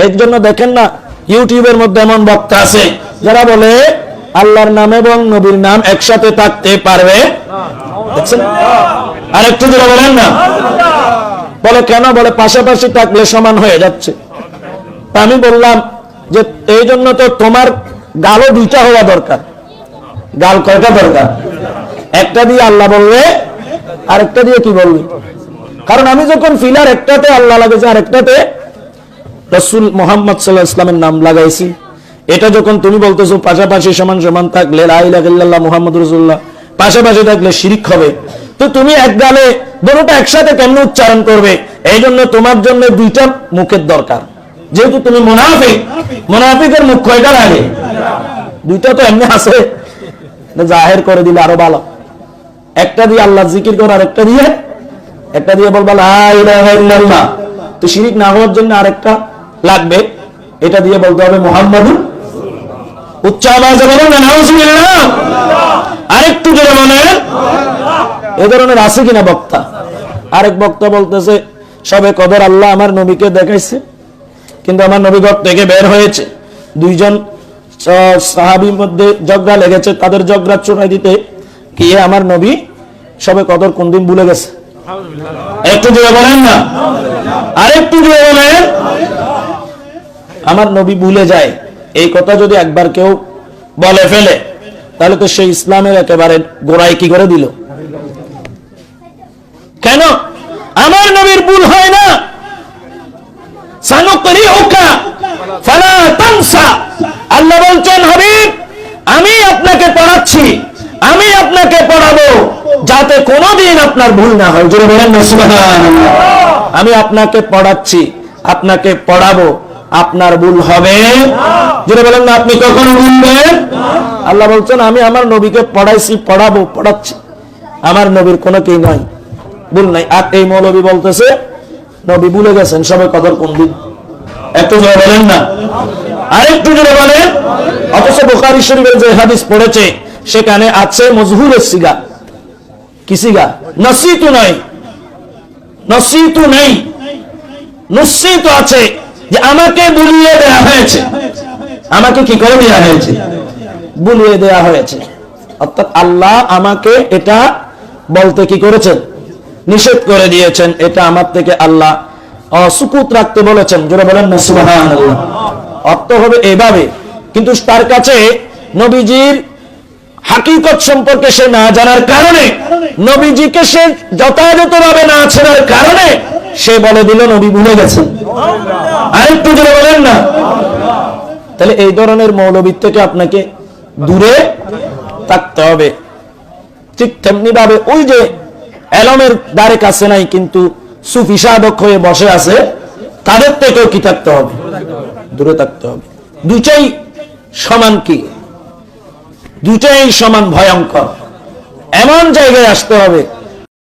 এর জন্য দেখেন না ইউটিউবের মধ্যে এমন বক্তা আছে যারা বলে আল্লাহর নাম এবং নবীর নাম একসাথে থাকতে পারবে, দেখছেন? আর একটু জোরে বলেন না। বলে কেন? বলে পাশাপাশি থাকলে সমান হয়ে যাচ্ছে। আমি বললাম যে এই জন্য তো তোমার গালও দুইটা হওয়া দরকার। গাল কয়টা দরকার? একটা দিয়ে আল্লাহ বলবে, আরেকটা দিয়ে কি বলবে? কারণ আমি যখন ফিলার একটাতে আল্লাহ লাগাইছি আর একটাতে রাসূল মুহাম্মদ সাল্লাল্লাহু আলাইহি ওয়াসাল্লামের নাম লাগাইছি, এটা যখন তুমি বলতেছো পাশাপাশি সমান সমান থাকলে লা ইলাহা ইল্লাল্লাহ মুহাম্মাদুর রাসূলুল্লাহ পাশাপাশি থাকলে শিরক হবে, তো তুমি এক গালে দুটোটা একসাথে কেমনে উচ্চারণ করবে? এই জন্য তোমার জন্য দুইটা মুখের দরকার। যেহেতু তুমি মুনাফিক, মুনাফিকের মুখ কয়টা লাগে? দুইটা তো এমনি আছে, জাহের করে দিলে আরো ভালো। একটা দিয়ে আল্লাহ জিকির করো, আর একটা দিয়ে বলবা লা ইলাহা ইল্লাল্লাহ। তো শিরক না হওয়ার জন্য আরেকটা লাগবে, এটা দিয়ে বলতে হবে মুহাম্মাদুর। উচ্চ আওয়াজে বলেন না নাউজুবিল্লাহ। আরেকটু জোরে বলেন। এই ধরনের আছে কিনা বক্তা? আরেক বক্তা বলতেছে সবে কদর আল্লাহ আমার নবীকে দেখাইছে, কিন্তু আমার নবী ঘর থেকে বের হয়েছে, দুইজন সাহাবীর মধ্যে ঝগড়া লেগেছে, তাদের ঝগড়া চূড়াই দিতে গিয়ে আমার নবী সবে কদর কোন দিন ভুলে গেছে। একটু জোরে বলেন না। আরেকটু জোরে বলেন। আমার নবী ভুলে যায়, এই কথা যদি একবার কেউ বলে ফেলে তাহলে তো সেই ইসলামের একেবারে গোড়ায় কি করে দিল। কেন? আমার নবীর ভুল হয় না। সানুকরিউকা ফালা তানসা। আল্লাহ বলছেন হাবিব আমি আপনাকে পড়াচ্ছি, আমি আপনাকে পড়াবো যাতে কোনোদিন আপনার ভুল না হয়। জোরে বলেন না সুবহানাল্লাহ। আমি আপনাকে পড়াচ্ছি, আপনাকে পড়াবো, আপনার ভুল হবে জোরে বলেন না। আপনি কখনো ভুলবেন? আল্লাহ বলছেন আমি আমার নবীকে পড়াইছি, পড়াবো, পড়াচ্ছি, আমার নবীর কোনো কি নাই, ভুল নাই। আর এই মৌলবী বলতেছে নবী ভুলে গেছেন সবে কদর কোন দিন। একটু জোরে বলেন না। আরেকটু জোরে বলেন। অথচ বুখারী শরীফের যে হাদিস পড়েছে সেখানে আছে মজহুরের সিগা। কি সিগা? নসিতু নাই, নসিতু নেই, নুসিত আছে, যে আমাকে বুলিয়ে দেয়া হয়েছে। আমাকে কি করে দেয়া হয়েছে? বুলিয়ে দেয়া হয়েছে। অর্থাৎ আল্লাহ আমাকে এটা বলতে কি করেছেন? নিষেধ করে দিয়েছেন। এটা আমার থেকে আল্লাহ সুকুত রাখতে বলেছেন। জোরে বলেন না সুবহানাল্লাহ। অর্থ হবে এভাবে, কিন্তু তার কাছে নবীজির হাকিকত সম্পর্কে সে না জানার কারণে, নবীজিকে সে যথাযথভাবে না চেনার কারণে সে বলে দিল নবী ভুলে গেছেন। আরেকটু জোরে বলেন না। তাহলে এই ধরনের মৌলবী থেকে আপনাকে দূরে থাকতে হবে। ঠিক তেমনি ভাবে ওই যে এলমের দ্বারে কাছে নাই কিন্তু সুফি সাধক হয়ে বসে আছে, তাদের থেকেও কি থাকতে হবে? দূরে থাকতে হবে। দুইটাই সমান কি? দুইটাই সমান ভয়ঙ্কর। এমন জায়গায় আসতে হবে